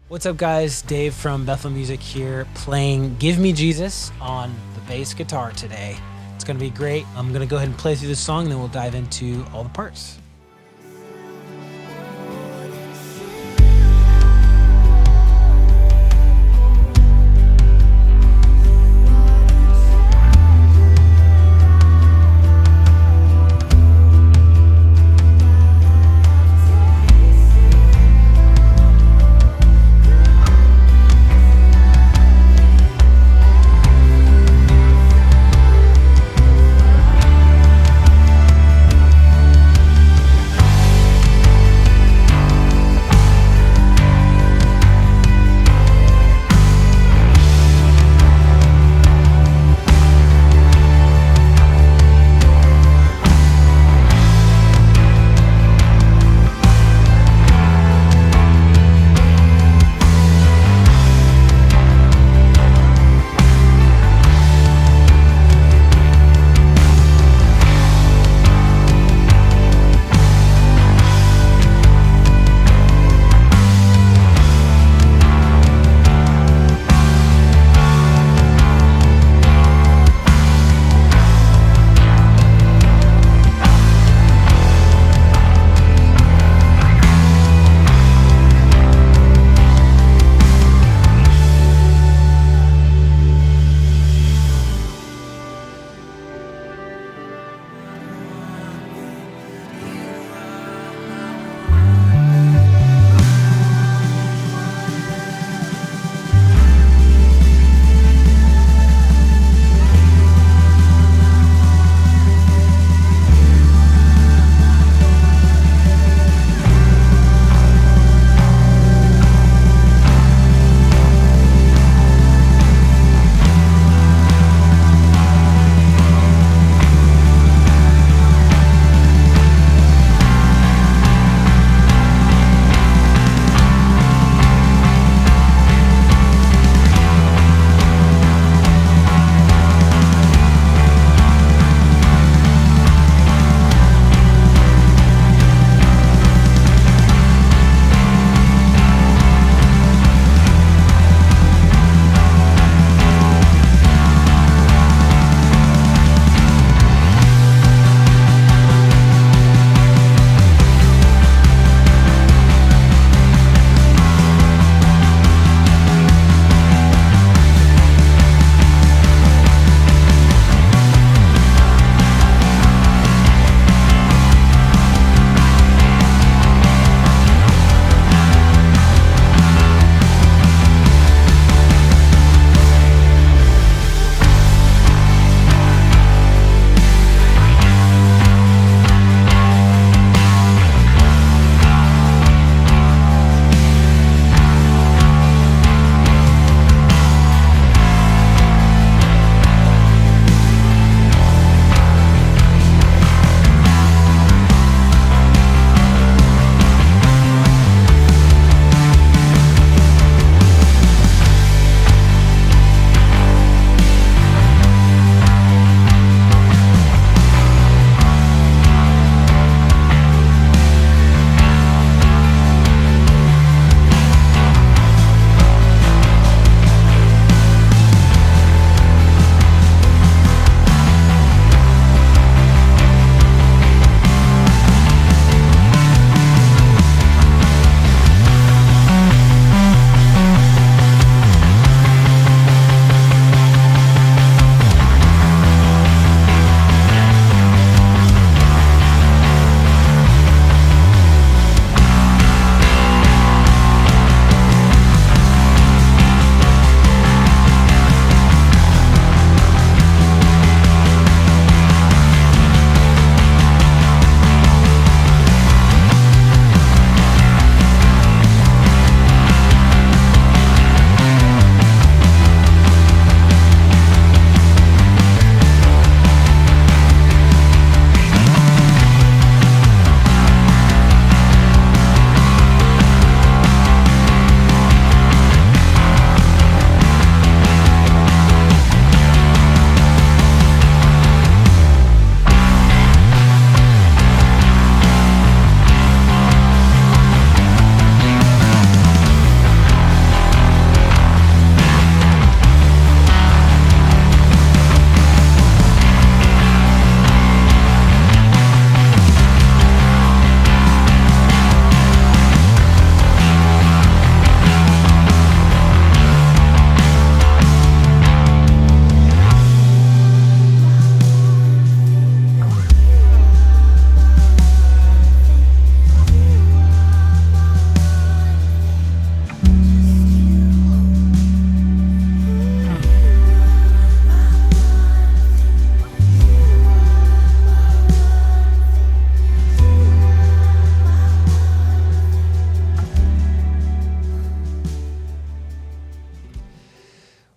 What's up, guys? Dave from Bethel Music here playing Give Me Jesus on the bass guitar today. It's going to be great. I'm going to go ahead and play through the song, and then we'll dive into all the parts.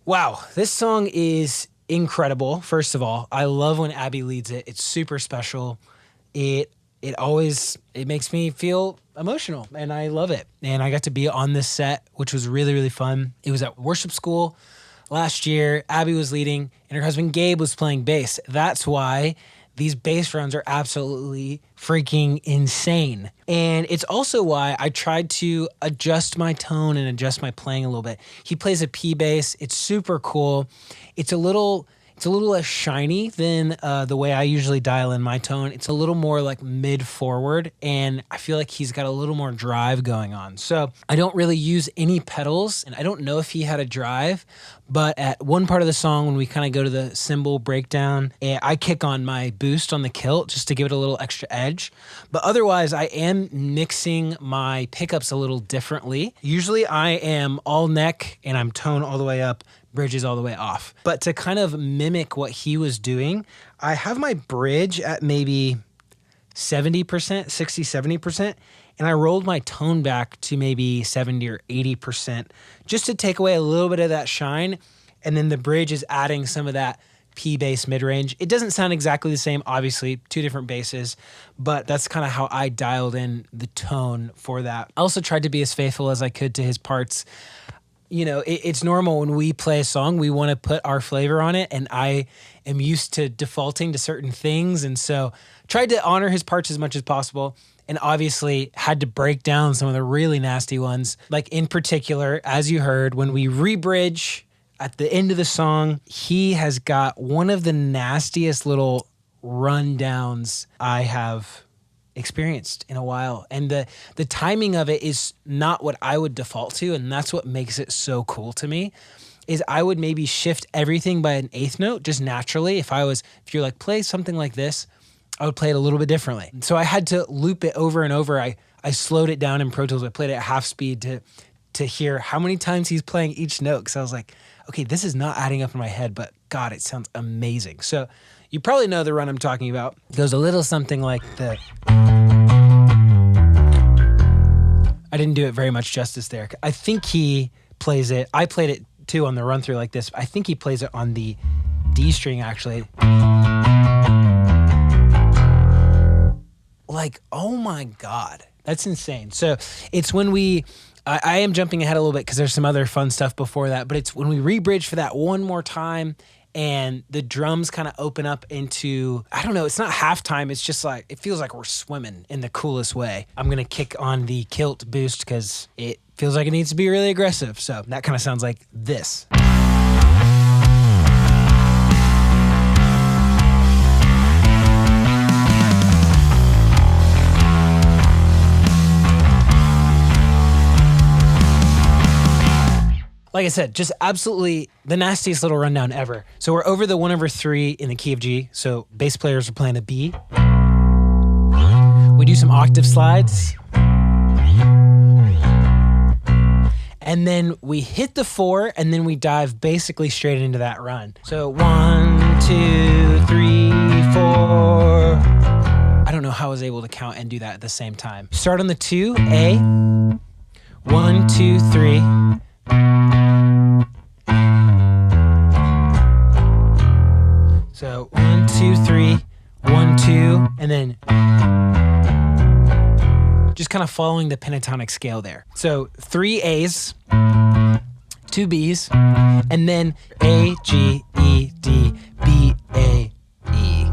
Wow, this song is incredible. First of all, I love when Abby leads it. It's super special. It makes me feel emotional, and I love it. And I got to be on this set, which was really, really fun. It was at worship school last year. Abby was leading, and her husband Gabe was playing bass. That's why these bass runs are absolutely freaking insane. And it's also why I tried to adjust my tone and adjust my playing a little bit. He plays a P bass. It's super cool. It's a little less shiny than the way I usually dial in my tone. It's a little more like mid-forward, and I feel like he's got a little more drive going on. So I don't really use any pedals, and I don't know if he had a drive, but at one part of the song when we kind of go to the cymbal breakdown, I kick on my boost on the kilt just to give it a little extra edge. But otherwise, I am mixing my pickups a little differently. Usually I am all neck and I'm tone all the way up, bridges all the way off. But to kind of mimic what he was doing, I have my bridge at maybe 70%, 60, 70%, and I rolled my tone back to maybe 70 or 80% just to take away a little bit of that shine. And then the bridge is adding some of that P bass mid-range. It doesn't sound exactly the same, obviously, two different basses, but that's kind of how I dialed in the tone for that. I also tried to be as faithful as I could to his parts. You know, it's normal when we play a song, we want to put our flavor on it, and I am used to defaulting to certain things, and so tried to honor his parts as much as possible, and obviously had to break down some of the really nasty ones. Like in particular, as you heard, when we re-bridge at the end of the song, he has got one of the nastiest little rundowns I have experienced in a while. And the timing of it is not what I would default to, and that's what makes it so cool to me, is I would maybe shift everything by an eighth note just naturally. If you're like, play something like this, I would play it a little bit differently. So I had to loop it over and over. I slowed it down in Pro Tools. I played it at half speed to hear how many times he's playing each note, because I was like, okay, this is not adding up in my head, but God, it sounds amazing. So you probably know the run I'm talking about. It goes a little something like the... I didn't do it very much justice there. I think he plays it. I played it too on the run through like this. I think he plays it on the D string actually. Like, oh my God, that's insane. So it's when I am jumping ahead a little bit because there's some other fun stuff before that, but it's when we re-bridge for that one more time and the drums kind of open up into, I don't know, it's not halftime. It's just like, it feels like we're swimming in the coolest way. I'm going to kick on the kilt boost because it feels like it needs to be really aggressive. So that kind of sounds like this. Like I said, just absolutely the nastiest little rundown ever. So we're over the 1/3 in the key of G. So bass players are playing a B. We do some octave slides. And then we hit the 4, and then we dive basically straight into that run. So 1, 2, 3, 4. I don't know how I was able to count and do that at the same time. Start on the 2, A. 1, 2, 3. So 1, 2, 3, 1, 2, and then just kind of following the pentatonic scale there. So 3 A's, 2 B's, and then A, G, E, D, B, A, E.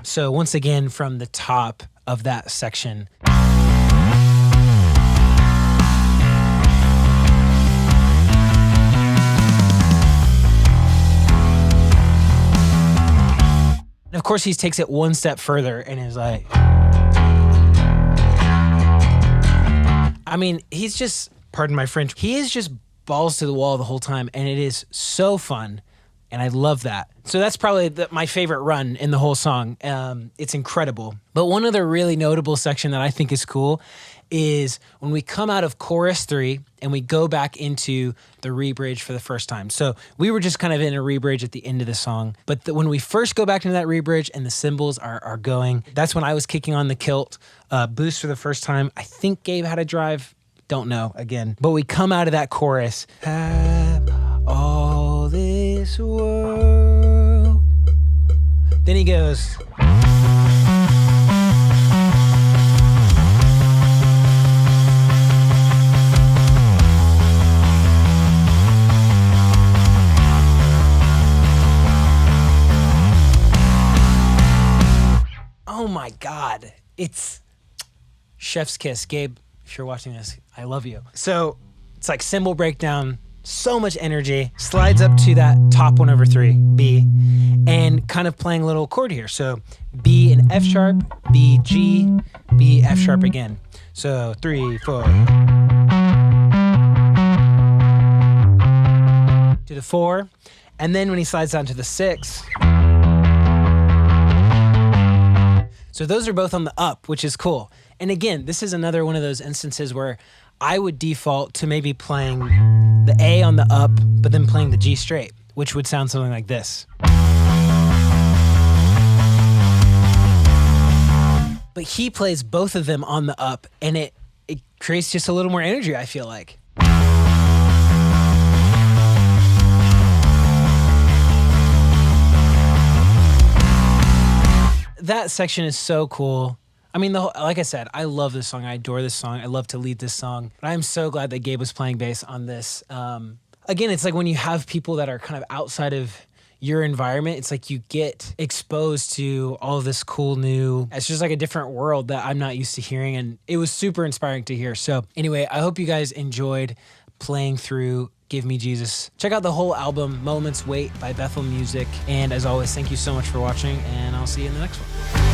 So once again, from the top of that section. Of course, he takes it one step further and is like, I mean, he's just, pardon my French, he is just balls to the wall the whole time, and it is so fun, and I love that. So that's probably my favorite run in the whole song. It's incredible. But one other really notable section that I think is cool is when we come out of chorus 3 and we go back into the re-bridge for the first time. So we were just kind of in a re-bridge at the end of the song, but when we first go back into that re-bridge and the cymbals are going, that's when I was kicking on the kilt boost for the first time. I think Gabe had a drive, don't know again. But we come out of that chorus, have all this this world. Then he goes, oh my God, it's chef's kiss. Gabe, if you're watching this, I love you. So it's like cymbal breakdown, so much energy, slides up to that top 1/3, B, and kind of playing a little chord here. So B and F sharp, B, G, B, F sharp again. So 3, 4. To the 4, and then when he slides down to the 6. So those are both on the up, which is cool. And again, this is another one of those instances where I would default to maybe playing the A on the up, but then playing the G straight, which would sound something like this. But he plays both of them on the up, and it creates just a little more energy, I feel like. That section is so cool. I mean, like I said, I love this song. I adore this song. I love to lead this song. But I'm so glad that Gabe was playing bass on this. Again, it's like when you have people that are kind of outside of your environment, it's like you get exposed to all of this cool new, it's just like a different world that I'm not used to hearing. And it was super inspiring to hear. So anyway, I hope you guys enjoyed playing through Give Me Jesus. Check out the whole album, Moments Wait by Bethel Music. And as always, thank you so much for watching, and I'll see you in the next one.